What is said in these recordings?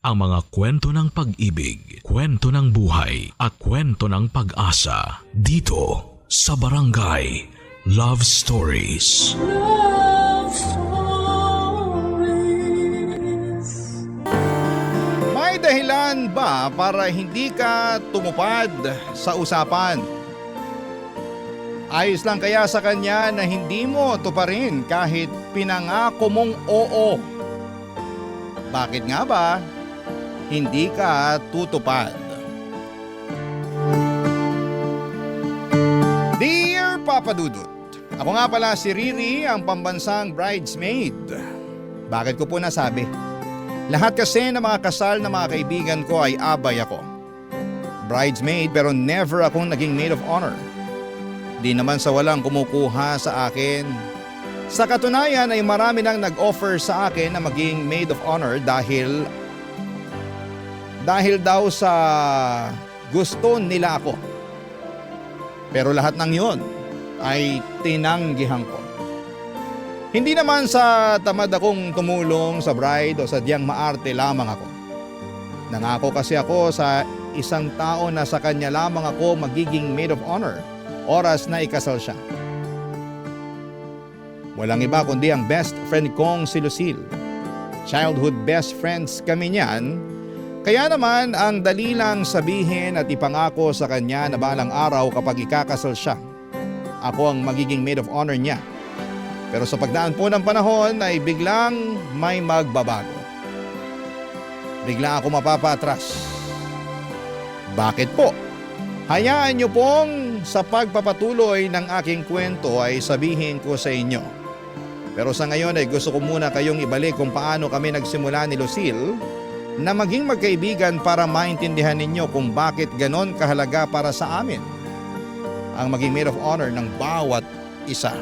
ang mga kwento ng pag-ibig, kwento ng buhay at kwento ng pag-asa dito sa Barangay Love Stories. Love Stories. May dahilan ba para hindi ka tumupad sa usapan? Ayos lang kaya sa kanya na hindi mo tuparin kahit pinangako mong oo? Bakit nga ba hindi ka tutupad? Dear Papa Dudut, ako nga pala si Riri, ang pambansang bridesmaid. Bakit ko po nasabi? Lahat kasi ng mga kasal na mga kaibigan ko ay abay ako. Bridesmaid pero never akong naging maid of honor. Di naman sa walang kumukuha sa akin. Sa katunayan ay marami nang nag-offer sa akin na maging maid of honor dahil daw sa gusto nila ako. Pero lahat ng yon ay tinanggihan ko. Hindi naman sa tamad akong tumulong sa bride o sadyang maarte lamang ako. Nangako kasi ako sa isang tao na sa kanya lamang ako magiging maid of honor oras na ikasal siya. Walang iba kundi ang best friend kong si Lucille. Childhood best friends kami niyan. Kaya naman ang dali lang sabihin at ipangako sa kanya na balang araw kapag ikakasal siya, ako ang magiging maid of honor niya. Pero sa pagdaan po ng panahon ay biglang may magbabago. Bigla ako mapapatras. Bakit po? Hayaan niyo pong sa pagpapatuloy ng aking kwento ay sabihin ko sa inyo. Pero sa ngayon ay gusto ko muna kayong ibalik kung paano kami nagsimula ni Lucille na maging magkaibigan para maintindihan ninyo kung bakit ganon kahalaga para sa amin ang maging maid of honor ng bawat isa.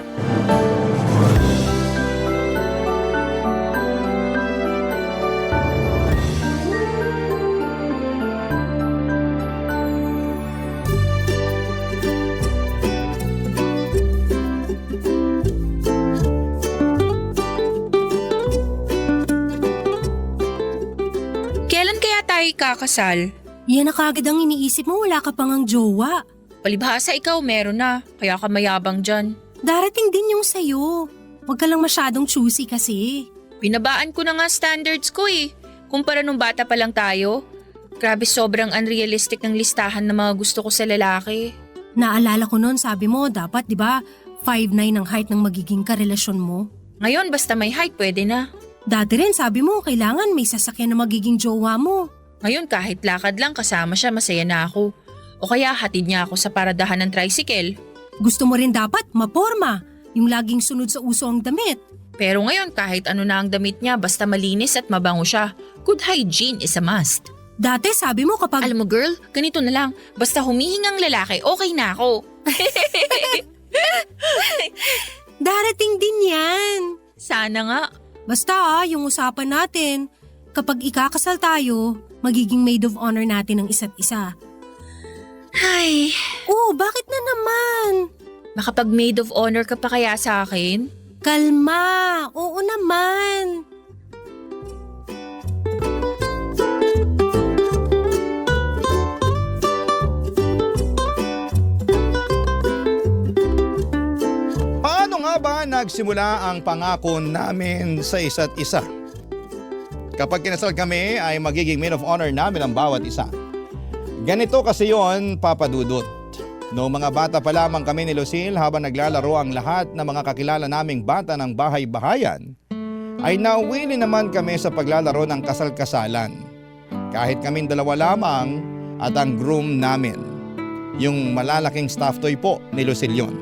Kakasal. Yan na kagad ang iniisip mo, wala ka pang ang jowa. Palibhasa ikaw meron na, kaya ka mayabang dyan. Darating din yung sayo. Huwag ka lang masyadong choosy kasi. Binabaan ko na nga standards ko eh. Kumpara nung bata pa lang tayo. Grabe sobrang unrealistic ng listahan ng mga gusto ko sa lalaki. Naalala ko noon, sabi mo, dapat 'di ba 5'9" ang height ng magiging karelasyon mo. Ngayon basta may height pwede na. Dati rin sabi mo, kailangan may sasakyan na magiging jowa mo. Ngayon kahit lakad lang kasama siya masaya na ako. O kaya hatid niya ako sa paradahan ng tricycle. Gusto mo rin dapat maporma, yung laging sunod sa uso ang damit. Pero ngayon kahit ano na ang damit niya basta malinis at mabango siya. Good hygiene is a must. Dati sabi mo kapag… Alam mo girl, ganito na lang. Basta humihingang lalaki, okay na ako. Darating din yan. Sana nga. Basta yung usapan natin, kapag ikakasal tayo, magiging maid of honor natin ng isa't isa. Ay, Oh, bakit na naman? makapag maid of honor ka pa kaya sa akin? Kalma, oo naman. Paano nga ba nagsimula ang pangako namin sa isa't isa? Kapag kinasal kami ay magiging maid of honor namin ang bawat isa. Ganito kasi yon, Papa Dudut. Noong mga bata pa lamang kami ni Lucille habang naglalaro ang lahat ng mga kakilala naming bata ng bahay-bahayan, ay nawili naman kami sa paglalaro ng kasal-kasalan. Kahit kaming dalawa lamang at ang groom namin. Yung malalaking stuffed toy po ni Lucille yun.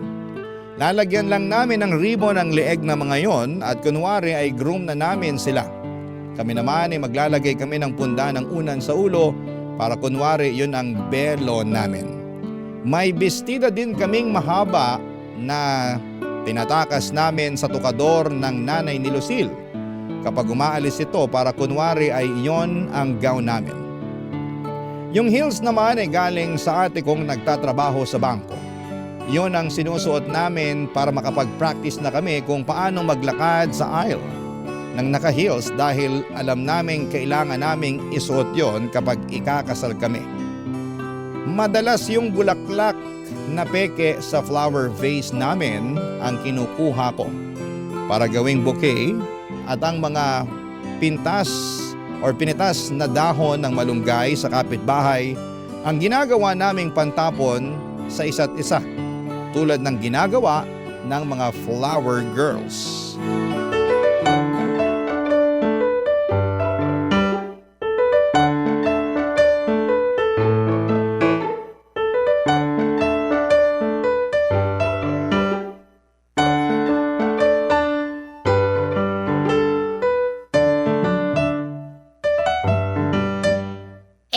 Lalagyan lang namin ng ribbon ang leeg na mga yon at kunwari ay groom na namin sila. Kami naman ay maglalagay kami ng punda ng unan sa ulo para kunwari yun ang belo namin. May bestida din kaming mahaba na tinatakas namin sa tukador ng nanay ni Lucille kapag umaalis ito para kunwari ay iyon ang gown namin. Yung heels naman ay galing sa ate kong nagtatrabaho sa bangko. Iyon ang sinusuot namin para makapag-practice na kami kung paano maglakad sa aisle ng naka-heels dahil alam naming kailangan naming isuot yon kapag ikakasal kami. Madalas yung bulaklak na peke sa flower vase namin ang kinukuha ko para gawing bouquet at ang mga pinitas na dahon ng malunggay sa kapitbahay ang ginagawa naming pantapon sa isa't isa tulad ng ginagawa ng mga flower girls.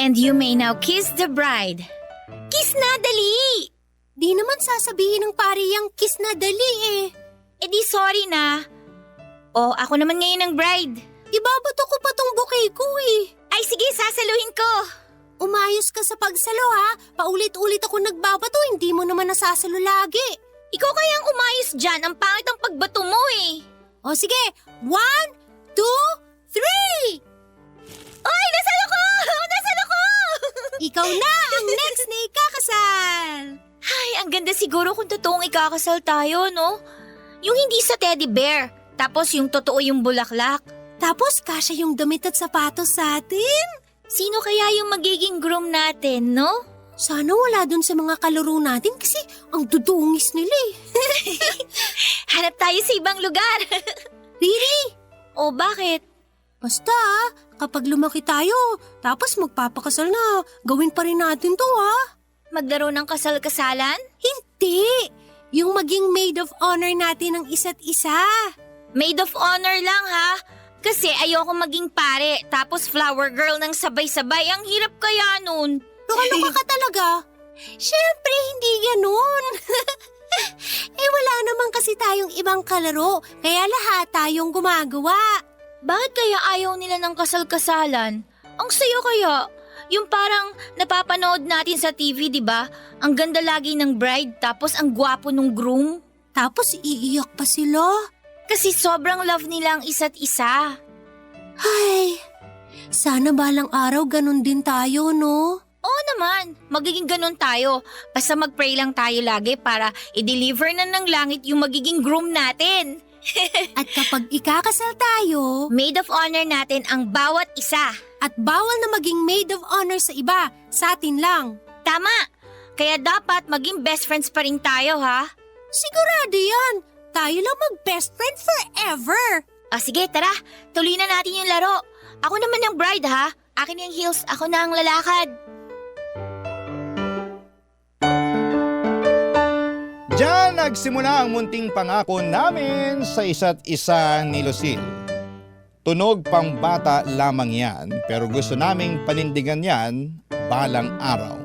And you may now kiss the bride. Kiss na, dali! Di naman sasabihin ng pari yung kiss na dali eh. Eh di sorry na. O, ako naman ngayon ang bride. Ibabato ko pa tong bouquet ko eh. Ay sige, sasaluhin ko. Umayos ka sa pagsalo ha. Paulit-ulit ako nagbabato, hindi mo naman nasasalo lagi. Ikaw kayang umayos dyan, ang pangit ang pagbato mo eh. O sige, 1, 2, 3! Ay, nasalo ko! Nasalo ko! Ikaw na ang next na ikakasal! Ay, ang ganda siguro kung totoong ikakasal tayo, no? Yung hindi sa teddy bear, tapos yung totoo yung bulaklak. Tapos kasya yung damit at sapatos sa atin. Sino kaya yung magiging groom natin, no? Sana wala dun sa mga kalaro natin kasi ang dudungis nila eh. Hanap tayo sa ibang lugar. Really? O bakit? Basta kapag lumaki tayo, tapos magpapakasal na, gawin pa rin natin to ha. Maglaro ng kasal-kasalan? Hindi! Yung maging maid of honor natin ng isa't isa. Maid of honor lang ha? Kasi ayoko maging pare, tapos flower girl ng sabay-sabay. Ang hirap kaya nun. Luka-luka ka talaga. Siyempre, hindi ganun. Wala naman kasi tayong ibang kalaro, kaya lahat tayong gumagawa. Bakit kaya ayaw nila ng kasal-kasalan? Ang saya kaya. Yung parang napapanood natin sa TV, di ba? Ang ganda lagi ng bride, tapos ang gwapo nung groom. Tapos iiyak pa sila. Kasi sobrang love nila ang isa't isa. Ay, sana balang araw ganun din tayo, no? Oo naman, magiging ganun tayo. Basta mag-pray lang tayo lagi para i-deliver na ng langit yung magiging groom natin. At kapag ikakasal tayo, Maid of honor natin ang bawat isa. at bawal na maging maid of honor sa iba, sa atin lang. Tama! Kaya dapat maging best friends pa rin tayo, ha? Sigurado yan. Tayo lang mag-best friend forever. O sige, tara. Tuloy na natin yung laro. Ako naman ang bride, ha? Akin yung heels, ako na ang lalakad. Diyan nagsimula ang munting pangako namin sa isa't isa ni Lucille. Tunog pang bata lamang yan, pero gusto naming panindigan yan balang araw.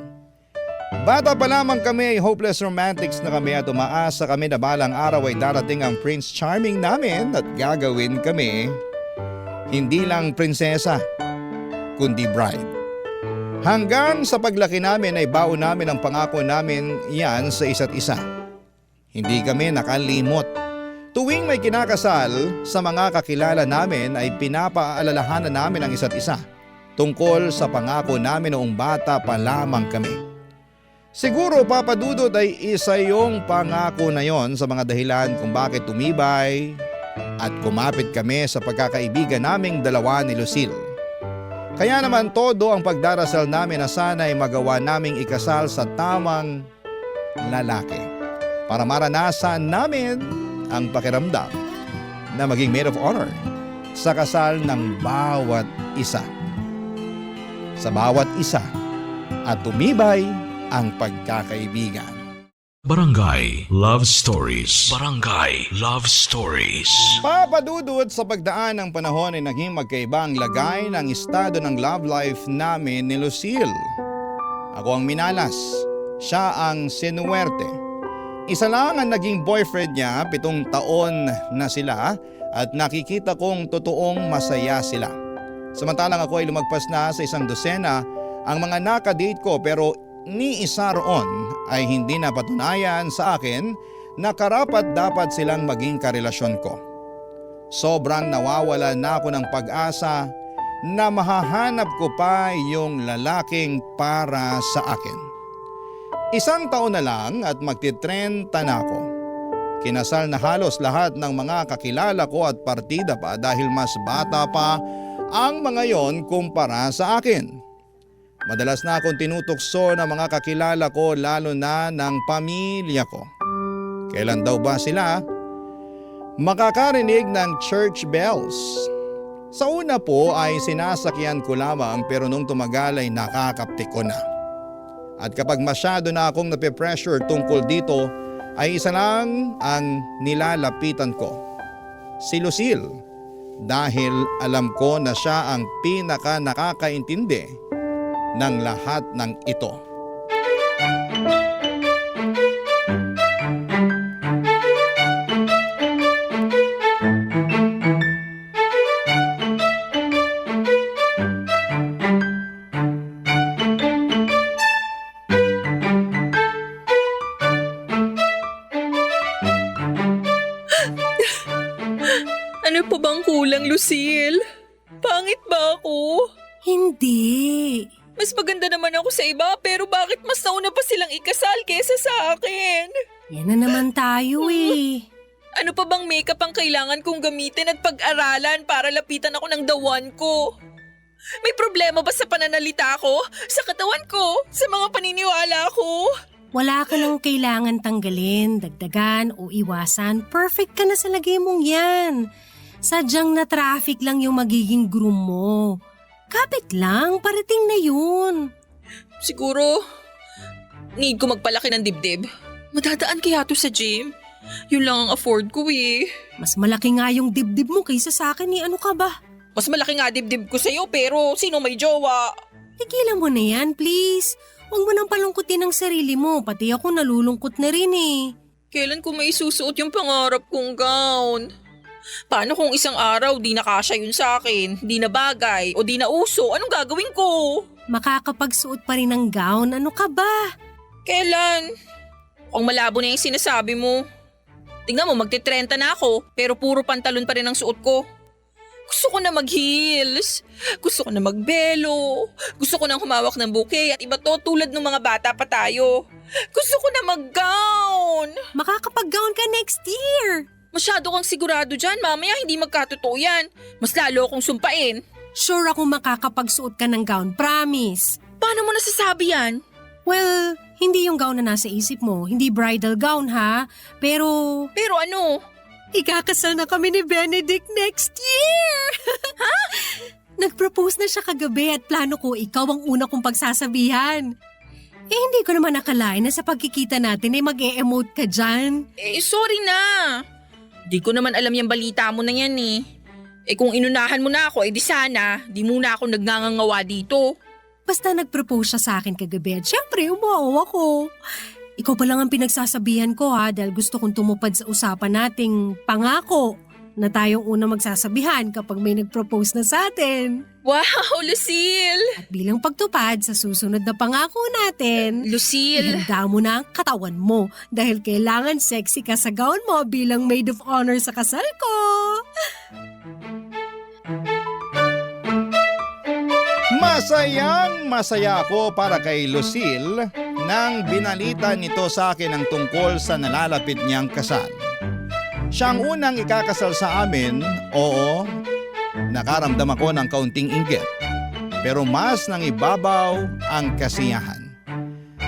Bata pa lamang kami ay hopeless romantics na kami at umaasa kami na balang araw ay darating ang Prince Charming namin at gagawin kami hindi lang prinsesa, kundi bride. Hanggang sa paglaki namin ay baon namin ang pangako namin yan sa isa't isa. Hindi kami nakalimot. Tuwing may kinakasal sa mga kakilala namin ay pinapaalalahanan namin ang isa't isa tungkol sa pangako namin noong bata pa lamang kami. Siguro Papa Dudut ay isa yung pangako na yon sa mga dahilan kung bakit tumibay at kumapit kami sa pagkakaibigan naming dalawa ni Lucille. Kaya naman todo ang pagdarasal namin na sana ay magawa naming ikasal sa tamang lalaki para maranasan namin ang pakiramdam na maging maid of honor sa kasal ng bawat isa. Sa bawat isa at tumibay ang pagkakaibigan. Barangay Love Stories. Barangay Love Stories. Papadudod sa pagdaan ng panahon ay naging magkaiba ang lagay ng estado ng love life namin ni Lucille. Ako ang minalas, siya ang sinuwerte. Isa lang ang naging boyfriend niya, 7 taon na sila at nakikita kong totoong masaya sila. Samantalang ako ay lumagpas na sa 1 dosena ang mga nakadate ko pero ni isa roon ay hindi napatunayan sa akin na karapat dapat silang maging karelasyon ko. Sobrang nawawala na ako ng pag-asa na mahahanap ko pa yung lalaking para sa akin. 1 taon na lang at magti-30 na ako. Kinasal na halos lahat ng mga kakilala ko at partida pa dahil mas bata pa ang mga yon kumpara sa akin. Madalas na akong tinutokso ng mga kakilala ko lalo na ng pamilya ko. Kailan daw ba sila makakarinig ng church bells? Sa una po ay sinasakyan ko lamang pero nung tumagal ay nakakaptik ko na. At kapag masyado na akong nape-pressure tungkol dito ay isa lang ang nilalapitan ko. Si Lucille, dahil alam ko na siya ang pinaka nakakaintindi ng lahat ng ito. Ano pa bang kulang, Lucille? Pangit ba ako? Hindi. Mas maganda naman ako sa iba pero bakit mas nauna pa silang ikasal kesa sa akin? Yan na naman tayo eh. Ano pa bang makeup ang kailangan kong gamitin at pag-aralan para lapitan ako ng the one ko? May problema ba sa pananalita ko? Sa katawan ko? Sa mga paniniwala ko? Wala ka nang kailangan tanggalin, dagdagan o iwasan. Perfect ka na sa lagay mong yan. Sadyang na traffic lang yung magiging groom mo. Kapit lang, parating na yun. Siguro, need ko magpalaki ng dibdib. Madadaan kaya to sa gym? Yun lang ang afford ko eh. Mas malaki nga yung dibdib mo kaysa sa akin eh. Ano ka ba? Mas malaki nga dibdib ko sa'yo pero sino may jowa? Tigilan mo na yan, please. Huwag mo nang palungkutin ang sarili mo. Pati ako nalulungkot na rin eh. Kailan ko may susuot yung pangarap kong gown? Paano kung isang araw di nakasya yun sa akin, di na bagay o di na uso, anong gagawin ko? Makakapagsuot pa rin ng gown. Ano ka ba? Kailan? Ang malabo na yung sinasabi mo. Tingnan mo, magti-30 na ako pero puro pantalon pa rin ang suot ko. Gusto ko na mag-heels. Gusto ko na magbelo. Gusto ko na humawak ng bouquet at iba to tulad ng mga bata pa tayo. Gusto ko na mag-gown. Makakapag-gown ka next year. Masyado kang sigurado dyan, mamaya hindi magkatotoo yan. Mas lalo akong sumpain. Sure ako makakapagsuot ka ng gown, promise. Paano mo nasasabi yan? Well, hindi yung gown na nasa isip mo. Hindi bridal gown ha. Pero Pero ano? ikakasal na kami ni Benedict next year! Ha? Nag-propose na siya kagabi at plano ko ikaw ang una kong pagsasabihan. Eh hindi ko naman nakalain na sa pagkikita natin mag-e-emote ka dyan. Sorry na. Di ko naman alam yung balita mo na yan eh. Kung inunahan mo na ako, di sana, di muna ako nagngangangawa dito. Basta nag-propose siya sa akin kagabi at syempre umawa ako. Ikaw pa lang ang pinagsasabihan ko ha dahil gusto kong tumupad sa usapan nating pangako na tayong una magsasabihan kapag may nag-propose na sa atin. Wow, Lucille! At bilang pagtupad sa susunod na pangako natin, Lucille! ihanda mo na ang katawan mo dahil kailangan sexy ka sa gown mo bilang maid of honor sa kasal ko. Masayang masaya ako para kay Lucille nang binalita nito sa akin ang tungkol sa nalalapit niyang kasal. Siya ang unang ikakasal sa amin, oo, nakaramdam ako ng kaunting inggit. Pero mas nang ibabaw ang kasiyahan.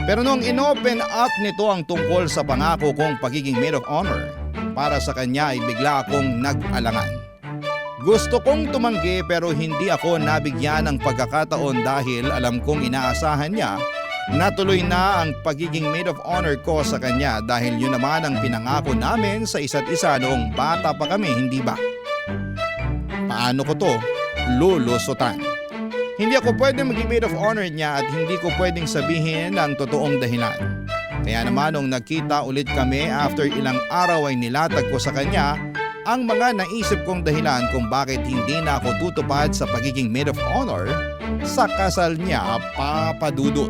Pero nung inopen up nito ang tungkol sa pangako kong pagiging maid of honor, para sa kanya ay bigla akong nag-alangan. Gusto kong tumanggi pero hindi ako nabigyan ng pagkakataon dahil alam kong inaasahan niya na tuloy na ang pagiging maid of honor ko sa kanya dahil yun naman ang pinangako namin sa isa't isa noong bata pa kami, hindi ba? Paano ko to lulusutan? Hindi ako pwedeng maging maid of honor niya at hindi ko pwedeng sabihin ang totoong dahilan. Kaya naman nung nagkita ulit kami after ilang araw ay nilatag ko sa kanya ang mga naisip kong dahilan kung bakit hindi na ako tutupad sa pagiging maid of honor sa kasal niya, Papa Dudut.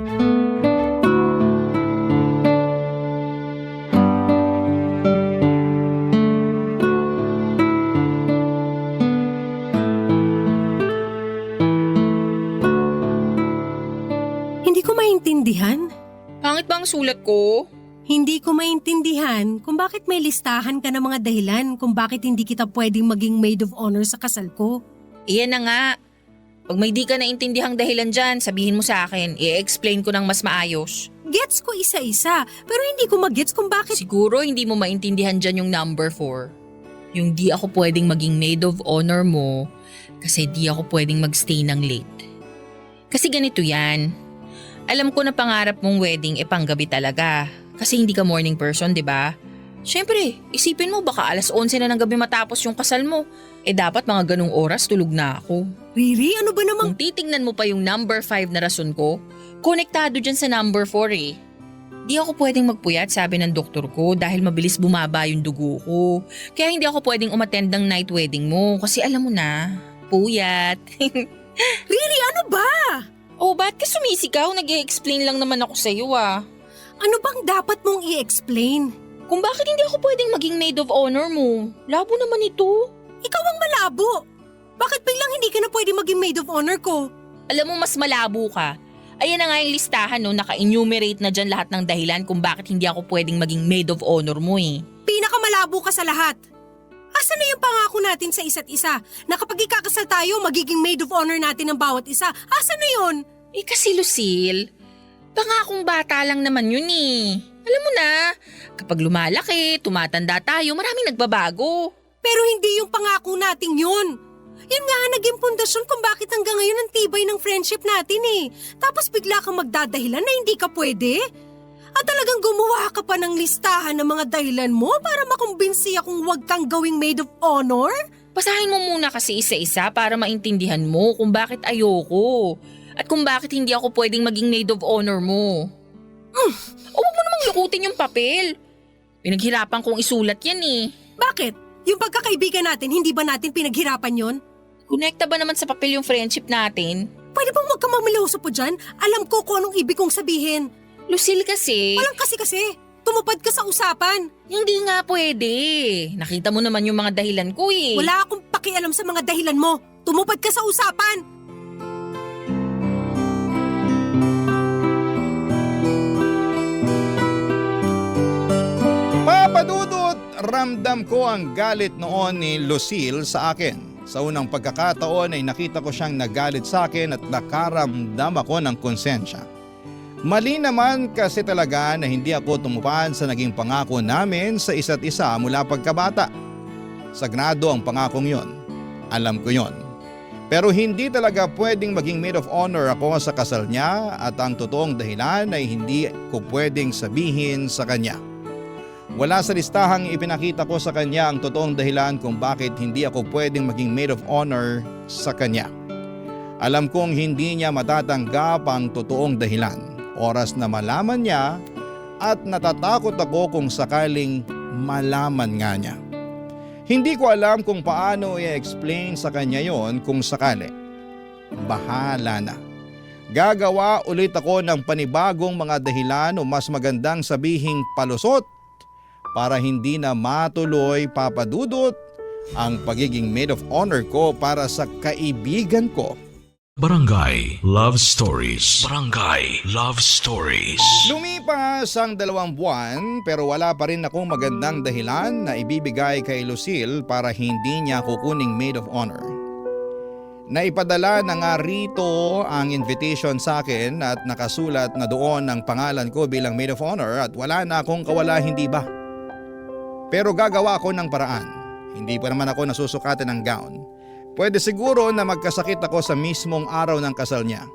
Hindi ko maintindihan. Pangit ba ang sulat ko? Hindi ko maintindihan kung bakit may listahan ka ng mga dahilan kung bakit hindi kita pwedeng maging maid of honor sa kasal ko. Iyan na nga. Pag may di ka naintindihang dahilan dyan, sabihin mo sa akin. I-explain ko ng mas maayos. Gets ko isa-isa, pero hindi ko mag-gets kung bakit… Siguro hindi mo maintindihan dyan yung number 4. Yung di ako pwedeng maging maid of honor mo kasi di ako pwedeng magstay ng late. Kasi ganito yan. Alam ko na pangarap mong wedding panggabi talaga. Kasi hindi ka morning person, di ba? Siyempre, isipin mo baka alas 11 na ng gabi matapos yung kasal mo. Dapat mga ganung oras tulog na ako. Riri, ano ba namang… Kung titingnan mo pa yung number 5 na rason ko, konektado dyan sa number 4 eh. Di ako pwedeng magpuyat, sabi ng doktor ko, dahil mabilis bumaba yung dugo ko. Kaya hindi ako pwedeng umattend ng night wedding mo kasi alam mo na, puyat. Riri, ano ba? Oh, ba't ka sumisigaw? Nag-i-explain lang naman ako sa'yo ah. Ano bang dapat mong i-explain? Kung bakit hindi ako pwedeng maging maid of honor mo. Labo naman ito. Ikaw ang malabo. Bakit biglang hindi ka na pwede maging maid of honor ko? Alam mo, mas malabo ka. Ayan na nga yung listahan no, naka-enumerate na dyan lahat ng dahilan kung bakit hindi ako pwedeng maging maid of honor mo eh. Pinakamalabo ka sa lahat. Asan na yung pangako natin sa isa't isa? Na kapag ikakasal tayo, magiging maid of honor natin ng bawat isa. Asan na yun? Kasi Lucille, pangakong bata lang naman yun eh. Alam mo na, kapag lumalaki, tumatanda tayo, maraming nagbabago. Pero hindi yung pangako natin yun. Yun nga ang naging pundasyon kung bakit hanggang ngayon ang tibay ng friendship natin eh. Tapos bigla kang magdadahilan na hindi ka pwede? At talagang gumawa ka pa ng listahan ng mga dahilan mo para makumbinsi akong huwag kang gawing maid of honor? Basahin mo muna kasi isa-isa para maintindihan mo kung bakit ayoko. At kung bakit hindi ako pwedeng maging maid of honor mo. O wag mo namang lukutin yung papel. Pinaghirapan kong isulat yan eh. Bakit? Yung pagkakaibigan natin, hindi ba natin pinaghirapan yon? Konekta ba naman sa papel yung friendship natin? Pwede bang huwag ka mamiloso po dyan? Alam ko kung anong ibig kong sabihin. Lucille kasi… Walang kasi. Tumupad ka sa usapan. Hindi nga pwede. Nakita mo naman yung mga dahilan ko eh. Wala akong pakialam sa mga dahilan mo. Tumupad ka sa usapan. Papadudot, ramdam ko ang galit noon ni Lucille sa akin. Sa unang pagkakataon ay nakita ko siyang nagalit sa akin at nakaramdam ako ng konsensya. Mali naman kasi talaga na hindi ako tumupad sa naging pangako namin sa isa't isa mula pagkabata. Sagrado ang pangakong yon. Alam ko yon. Pero hindi talaga pwedeng maging maid of honor ako sa kasal niya at ang totoong dahilan ay hindi ko pwedeng sabihin sa kanya. Wala sa listahang ipinakita ko sa kanya ang totoong dahilan kung bakit hindi ako pwedeng maging maid of honor sa kanya. Alam kong hindi niya matatanggap ang totoong dahilan. Oras na malaman niya at natatakot ako kung sakaling malaman nga niya. Hindi ko alam kung paano i-explain sa kanya yon kung sakali. Bahala na. Gagawa ulit ako ng panibagong mga dahilan o mas magandang sabihing palusot para hindi na matuloy papadudot ang pagiging maid of honor ko para sa kaibigan ko. Barangay Love Stories. Barangay Love Stories. Lumipas ang 2 buwan pero wala pa rin akong magandang dahilan na ibibigay kay Lucille para hindi niya kukuning maid of honor. Naipadala na nga rito ang invitation sa akin at nakasulat na doon ang pangalan ko bilang maid of honor at wala na akong kawala hindi ba. Pero gagawa ako ng paraan. Hindi pa naman ako nasusukatan ng gown. Pwede siguro na magkasakit ako sa mismong araw ng kasal niya.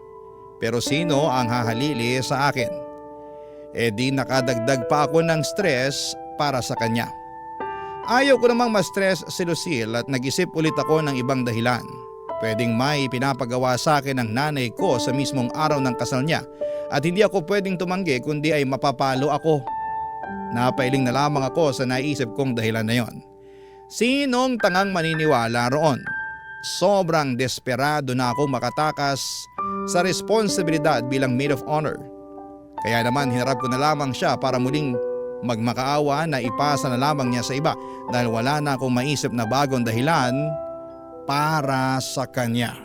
Pero sino ang hahalili sa akin? Di nakadagdag pa ako ng stress para sa kanya. Ayaw ko namang ma-stress si Lucille at nag-isip ulit ako ng ibang dahilan. Pwedeng may pinapagawa sa akin ng nanay ko sa mismong araw ng kasal niya at hindi ako pwedeng tumanggi kundi ay mapapalo ako. Napailing na lamang ako sa naisip kong dahilan na yon. Sinong tangang maniniwala roon? Sobrang desperado na ako makatakas sa responsibilidad bilang maid of honor. Kaya naman hinarap ko na lamang siya para muling magmakaawa na ipasa na lamang niya sa iba dahil wala na akong maisip na bagong dahilan para sa kanya.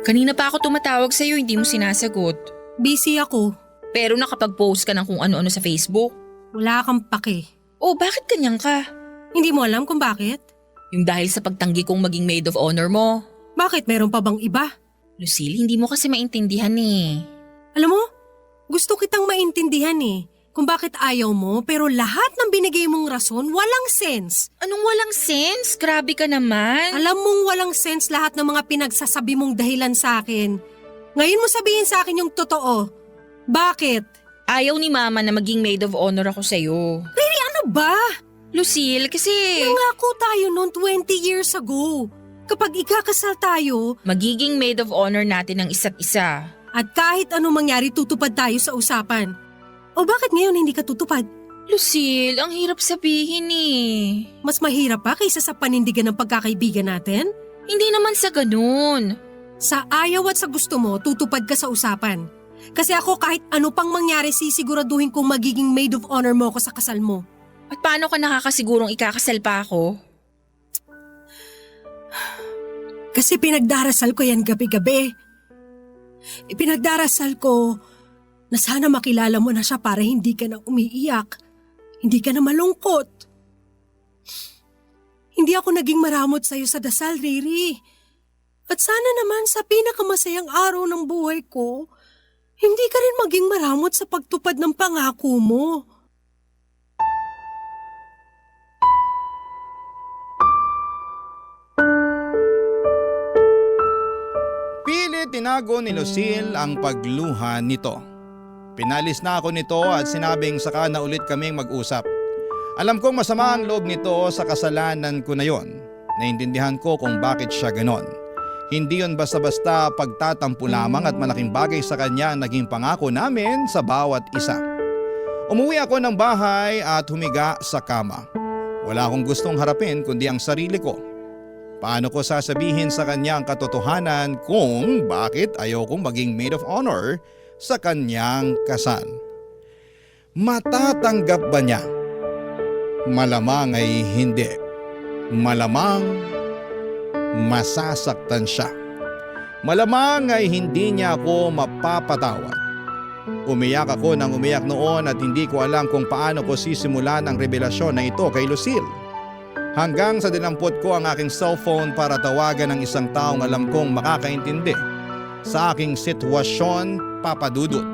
Kanina pa ako tumatawag sa'yo, hindi mo sinasagot. Busy ako. Pero nakapag-post ka ng kung ano-ano sa Facebook. Wala kang pake. Oh, bakit ganyan ka? Hindi mo alam kung bakit? Yung dahil sa pagtanggi kong maging maid of honor mo. Bakit? Meron pa bang iba? Lucille, hindi mo kasi maintindihan eh. Alam mo, gusto kitang maintindihan kung bakit ayaw mo pero lahat ng binigay mong rason walang sense. Anong walang sense? Grabe ka naman. Alam mong walang sense lahat ng mga pinagsasabi mong dahilan sa akin. Ngayon mo sabihin sa akin yung totoo. Bakit? Ayaw ni Mama na maging maid of honor ako sa'yo. Really, ano ba? Lucille, kasi Nangako tayo noon 20 years ago. Kapag ikakasal tayo magiging maid of honor natin ang isa't isa. at kahit anong mangyari tutupad tayo sa usapan. O bakit ngayon hindi ka tutupad? Lucille, ang hirap sabihin eh. Mas mahirap pa kaysa sa panindigan ng pagkakaibigan natin? Hindi naman sa ganun. Sa ayaw at sa gusto mo, tutupad ka sa usapan. Kasi ako kahit ano pang mangyari sisiguraduhin kong magiging maid of honor mo ako sa kasal mo. At paano ka nakakasigurong ikakasal pa ako? Kasi pinagdarasal ko yan gabi-gabi. Ipinagdarasal ko na sana makilala mo na siya para hindi ka na umiiyak. Hindi ka na malungkot. Hindi ako naging maramot sa'yo sa dasal, Riri. At sana naman sa pinakamasayang araw ng buhay ko, hindi ka rin maging maramot sa pagtupad ng pangako mo. Pilit tinago ni Lucille ang pagluha nito. Pinalis na ako nito at sinabing saka na ulit kaming mag-usap. Alam kong masama ang loob nito sa kasalanan ko na yon. Naintindihan ko kung bakit siya ganon. Hindi yon basta-basta pagtatampo lamang at malaking bagay sa kanya ang naging pangako namin sa bawat isa. Umuwi ako ng bahay at humiga sa kama. Wala akong gustong harapin kundi ang sarili ko. Paano ko sasabihin sa kanya ang katotohanan kung bakit ayokong maging maid of honor sa kanyang kasal? Matatanggap ba niya? Malamang ay hindi. Malamang masasaktan siya. Malamang ay hindi niya ako mapapatawad. Umiyak ako ng umiyak noon at hindi ko alam kung paano ko sisimulan ang revelasyon na ito kay Lucille. Hanggang sa dinampot ko ang aking cellphone para tawagan ng isang taong alam kong makakaintindi sa aking sitwasyon, Papa Dudut.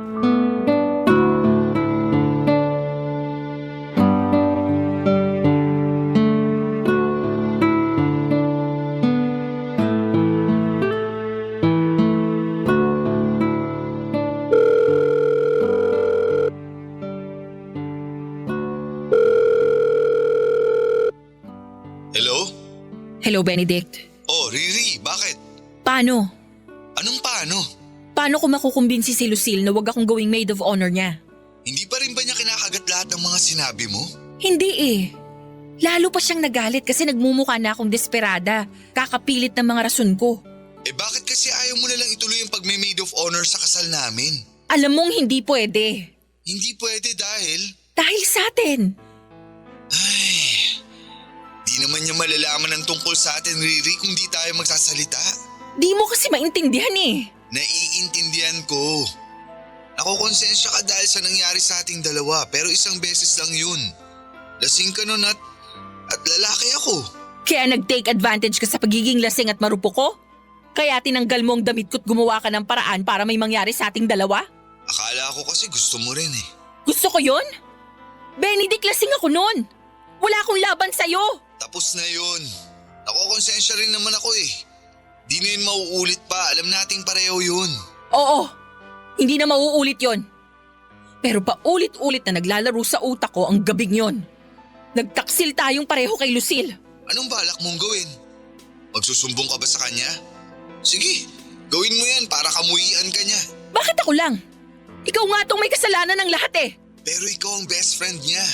Hello? Hello, Benedict. Oh, Riri, bakit? Paano? Anong paano? Paano ko makukumbinsi si Lucille na wag akong gawing maid of honor niya? Hindi pa rin ba niya kinakagat lahat ng mga sinabi mo? Hindi eh. Lalo pa siyang nagalit kasi nagmumukha na akong desperada. Kakapilit ng mga rason ko. Eh bakit kasi ayaw mo na lang ituloy yung pagme-maid of honor sa kasal namin? Alam mong hindi pwede. Hindi pwede dahil… Dahil sa atin. Ay… Di naman niya malalaman ang tungkol sa atin, Riri, kung di tayo magsasalita. Di mo kasi maintindihan eh. Naiintindihan ko. Nakukonsensya ka dahil sa nangyari sa ating dalawa pero isang beses lang yun. Lasing ka nun at lalaki ako. Kaya nag-take advantage ka sa pagiging lasing at marupok ko? Kaya tinanggal mo ang damit ko't gumawa ka ng paraan para may mangyari sa ating dalawa? Akala ko kasi gusto mo rin eh. Gusto ko yun? Benedict, lasing ako nun. Wala akong laban sa'yo. Tapos na yun. Nakukonsensya rin naman ako eh. Di na yun mauulit pa. Alam nating pareho yun. Oo, hindi na mauulit yon. Pero paulit-ulit na naglalaro sa utak ko ang gabing yon. Nagtaksil tayong pareho kay Lucille. Anong balak mong gawin? Magsusumbong ka ba sa kanya? Sige, gawin mo yan para kamuhian ka niya. Bakit ako lang? Ikaw nga tong may kasalanan ng lahat eh. Pero ikaw ang best friend niya.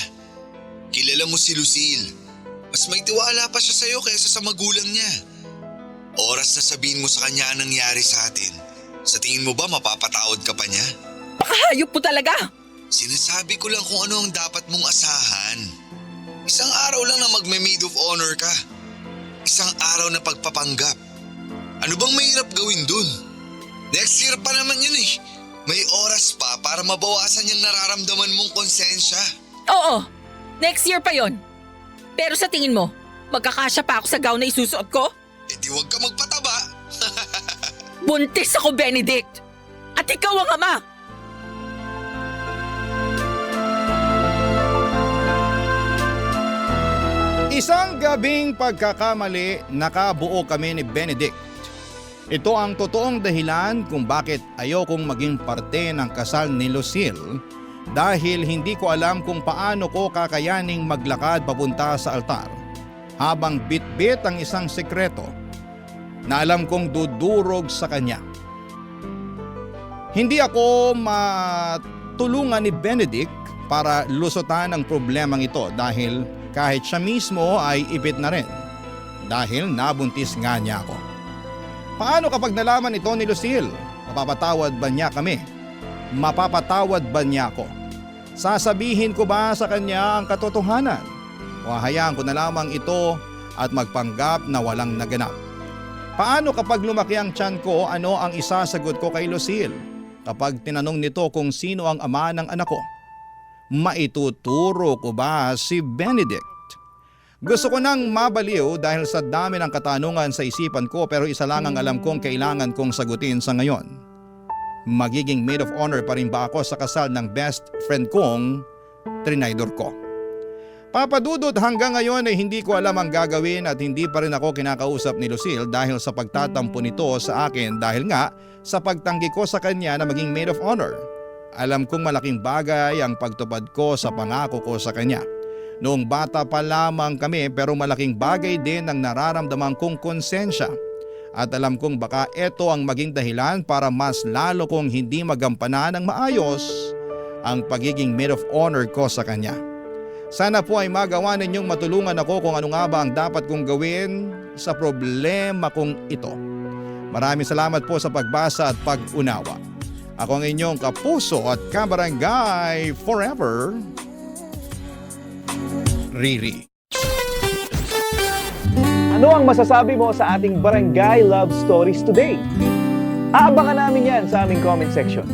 Kilala mo si Lucille. Mas may tiwala pa siya sa'yo kaysa sa magulang niya. Oras na sabihin mo sa kanya ang nangyari sa atin. Sa tingin mo ba mapapatawad ka pa niya? Pakahayop mo talaga. Sinasabi ko lang kung ano ang dapat mong asahan. Isang araw lang na magme-maid of honor ka. Isang araw na pagpapanggap. Ano bang mahirap gawin dun? Next year pa naman yun eh. May oras pa para mabawasan yung nararamdaman mong konsensya. Oo, next year pa yon. Pero sa tingin mo, magkakasya pa ako sa gown na isusuot ko? E di wag ka magpataba. Buntis ako, Benedict! At ikaw ang ama! Isang gabing pagkakamali, nakabuo kami ni Benedict. Ito ang totoong dahilan kung bakit ayokong maging parte ng kasal ni Lucille dahil hindi ko alam kung paano ko kakayaning maglakad papunta sa altar habang bitbit ang isang sekreto na alam kong dudurog sa kanya. Hindi ako matulungan ni Benedict para lusutan ang problemang ito dahil kahit siya mismo ay ipit na rin dahil nabuntis nga niya ako. Paano kapag nalaman ito ni Lucille? Mapapatawad ba niya kami? Mapapatawad ba niya ako? Sasabihin ko ba sa kanya ang katotohanan? O hayaan ko na lamang ito at magpanggap na walang naganap? Paano kapag lumaki ang tiyan ko, ano ang isasagot ko kay Lucille? Kapag tinanong nito kung sino ang ama ng anak ko? Maituturo ko ba si Benedict? Gusto ko nang mabaliw dahil sa dami ng katanungan sa isipan ko pero isa lang ang alam kong kailangan kong sagutin sa ngayon. Magiging maid of honor pa rin ba ako sa kasal ng best friend kong trinaydor ko? Papadudod hanggang ngayon ay hindi ko alam ang gagawin at hindi pa rin ako kinakausap ni Lucille dahil sa pagtatampo nito sa akin dahil nga sa pagtanggi ko sa kanya na maging maid of honor. Alam kong malaking bagay ang pagtupad ko sa pangako ko sa kanya. Noong bata pa lamang kami pero malaking bagay din ang nararamdaman kong konsensya. At alam kong baka ito ang maging dahilan para mas lalo kong hindi magampanan ng maayos ang pagiging maid of honor ko sa kanya. Sana po ay magawa ninyong matulungan ako kung ano nga ba ang dapat kong gawin sa problema kong ito. Maraming salamat po sa pagbasa at pag-unawa. Ako ang inyong kapuso at kabarangay forever, Riri. Ano ang masasabi mo sa ating Barangay Love Stories today? Aabangan namin yan sa aming comment section.